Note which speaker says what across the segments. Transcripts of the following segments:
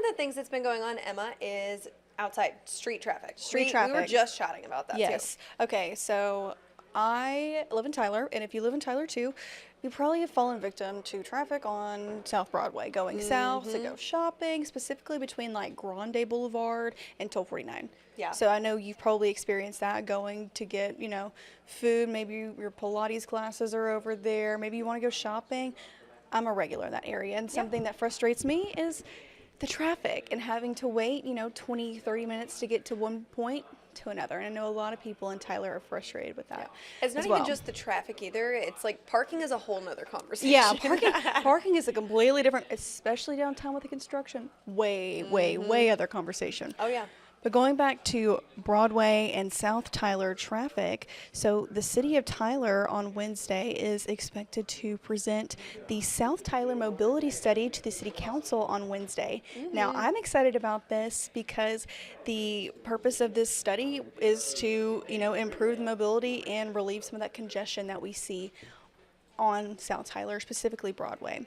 Speaker 1: of the things that's been going on, Emma, is outside street traffic.
Speaker 2: Street traffic.
Speaker 1: We were just chatting about that,
Speaker 2: Yes.
Speaker 1: too.
Speaker 2: Okay, so I live in Tyler, and if you live in Tyler too, you probably have fallen victim to traffic on South Broadway, going south to go shopping, specifically between like Grande Boulevard and 1249.
Speaker 1: Yeah.
Speaker 2: So I know you've probably experienced that, going to get, food. Maybe your Pilates classes are over there. Maybe you want to go shopping. I'm a regular in that area, and something that frustrates me is the traffic and having to wait, 20, 30 minutes to get to one point to another. And I know a lot of people in Tyler are frustrated with that.
Speaker 1: It's not even just the traffic either. It's like parking is a whole nother conversation.
Speaker 2: Yeah, parking is a completely different, especially downtown with the construction. Way other conversation.
Speaker 1: Oh, yeah.
Speaker 2: But going back to Broadway and South Tyler traffic, so the city of Tyler on Wednesday is expected to present the South Tyler Mobility Study to the City Council on Wednesday. Now, I'm excited about this because the purpose of this study is to, improve the mobility and relieve some of that congestion that we see on South Tyler, specifically Broadway.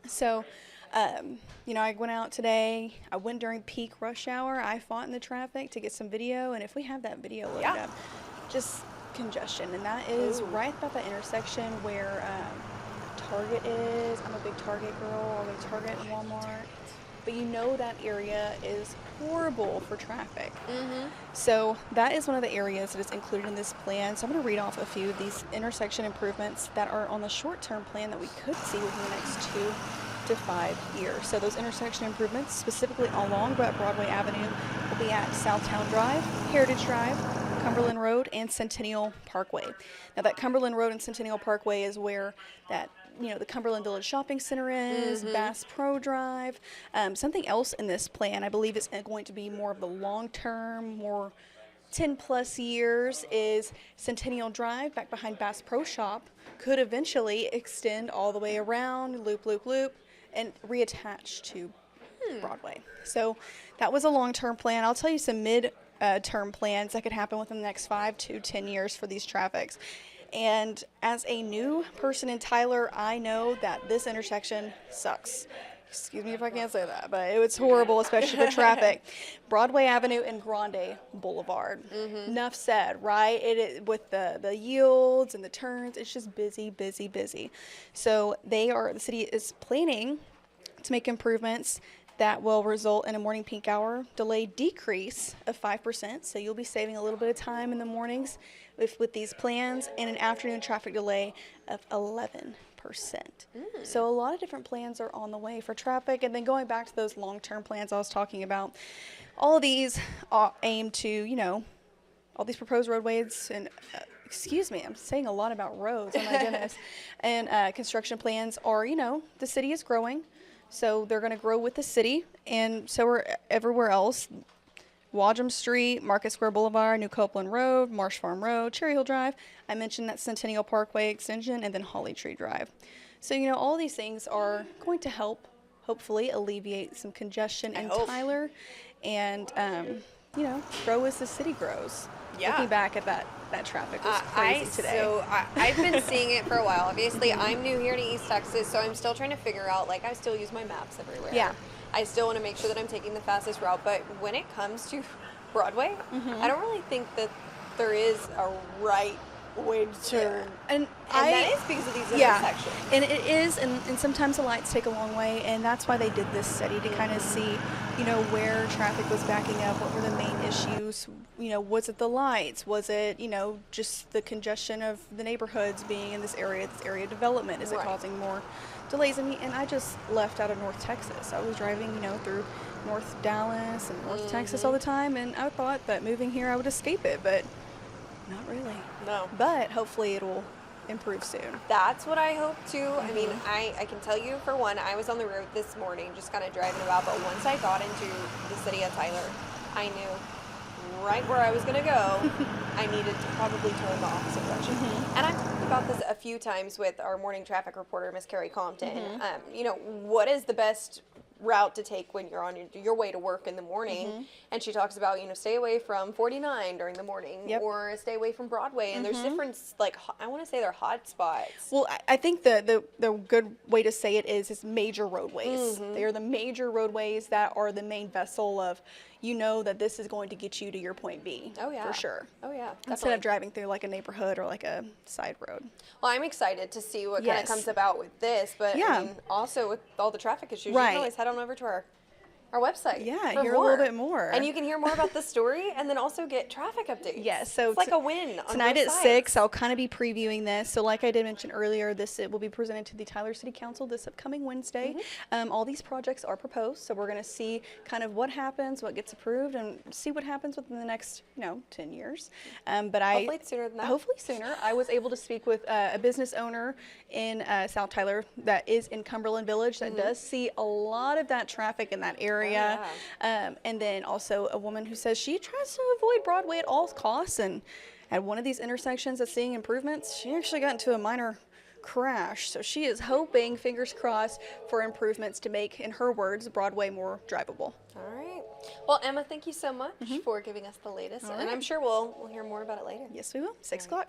Speaker 2: So, I went out today. I went during peak rush hour. I fought in the traffic to get some video, and if we have that video loaded up, just congestion. And that is right about the intersection where Target is. I'm a big Target girl, all the Target and Walmart. But that area is horrible for traffic. So that is one of the areas that is included in this plan. So I'm going to read off a few of these intersection improvements that are on the short-term plan that we could see within the next 2 to 5 years. So those intersection improvements, specifically along Broadway Avenue, will be at Southtown Drive, Heritage Drive, Cumberland Road, and Centennial Parkway. Now that Cumberland Road and Centennial Parkway is where that the Cumberland Village Shopping Center is, Bass Pro Drive. Something else in this plan, I believe it's going to be more of the long-term, more 10 plus years, is Centennial Drive back behind Bass Pro Shop could eventually extend all the way around, loop, and reattach to Broadway. So that was a long-term plan. I'll tell you some mid-term plans that could happen within the next 5 to 10 years for these traffics. And as a new person in Tyler, I know that this intersection sucks. Excuse me if I can't say that, but it was horrible, especially for traffic. Broadway Avenue and Grande Boulevard. Enough said, right? With the yields and the turns, it's just busy. So the city is planning to make improvements that will result in a morning peak hour delay decrease of 5%. So you'll be saving a little bit of time in the mornings with these plans, and an afternoon traffic delay of 11%. So a lot of different plans are on the way for traffic. And then going back to those long-term plans I was talking about, all of these aim to, all these proposed roadways and excuse me, I'm saying a lot about roads, oh my goodness. And construction plans are, the city is growing, so they're going to grow with the city, and so are everywhere else. Wadham Street, Market Square Boulevard, New Copeland Road, Marsh Farm Road, Cherry Hill Drive. I mentioned that Centennial Parkway extension, and then Holly Tree Drive. So, all these things are going to help, hopefully, alleviate some congestion in Tyler and, grow as the city grows.
Speaker 1: Yeah.
Speaker 2: Looking back at that traffic was crazy today.
Speaker 1: So I've been seeing it for a while. Obviously, I'm new here to East Texas, so I'm still trying to figure out, I still use my maps everywhere.
Speaker 2: Yeah.
Speaker 1: I still want to make sure that I'm taking the fastest route, but when it comes to Broadway, I don't really think that there is a right way to turn. And that is because of these intersections.
Speaker 2: And it is, and sometimes the lights take a long way, and that's why they did this study, to kind of see, where traffic was backing up, what were the main issues, was it the lights, was it, just the congestion of the neighborhoods being in this area development, is it causing more delays? And I just left out of North Texas. I was driving, through North Dallas and North Texas all the time, and I thought that moving here I would escape it, but not really.
Speaker 1: No.
Speaker 2: But hopefully it'll improve soon.
Speaker 1: That's what I hope too. I mean, I can tell you, for one, I was on the road this morning just kind of driving about, but once I got into the city of Tyler, I knew right where I was going to go. I needed to probably turn the opposite direction. And I've talked about this a few times with our morning traffic reporter, Miss Carrie Compton. What is the best route to take when you're on your way to work in the morning. And she talks about, stay away from 49 during the morning, or stay away from Broadway. And there's different, like, I want to say they're hot spots.
Speaker 2: Well, I think the good way to say it is major roadways. They are the major roadways that are the main vessel of, that this is going to get you to your point B.
Speaker 1: Oh, yeah.
Speaker 2: For sure.
Speaker 1: Oh, yeah.
Speaker 2: Instead
Speaker 1: Definitely.
Speaker 2: of driving through like a neighborhood or like a side road.
Speaker 1: Well, I'm excited to see what kind
Speaker 2: Yes.
Speaker 1: of comes about with this, but I mean, also with all the traffic issues, you
Speaker 2: Right.
Speaker 1: can always head on over to our website.
Speaker 2: Yeah,
Speaker 1: for
Speaker 2: hear a little bit more.
Speaker 1: And you can hear more about the story and then also get traffic updates.
Speaker 2: Yes, so
Speaker 1: it's like a win on
Speaker 2: tonight
Speaker 1: both
Speaker 2: at
Speaker 1: sides.
Speaker 2: 6, I'll kind of be previewing this. So like I did mention earlier, it will be presented to the Tyler City Council this upcoming Wednesday. All these projects are proposed, so we're going to see kind of what happens, what gets approved, and see what happens within the next, 10 years. But
Speaker 1: Hopefully it's sooner than that.
Speaker 2: Hopefully sooner. I was able to speak with a business owner in South Tyler that is in Cumberland Village that does see a lot of that traffic in that area.
Speaker 1: Oh,
Speaker 2: And then also a woman who says she tries to avoid Broadway at all costs, and at one of these intersections that's seeing improvements, she actually got into a minor crash. So she is hoping, fingers crossed, for improvements to make, in her words, Broadway more drivable.
Speaker 1: All right. Well, Emma, thank you so much for giving us the latest. And I'm sure we'll hear more about it later.
Speaker 2: Yes, we will. 6 o'clock.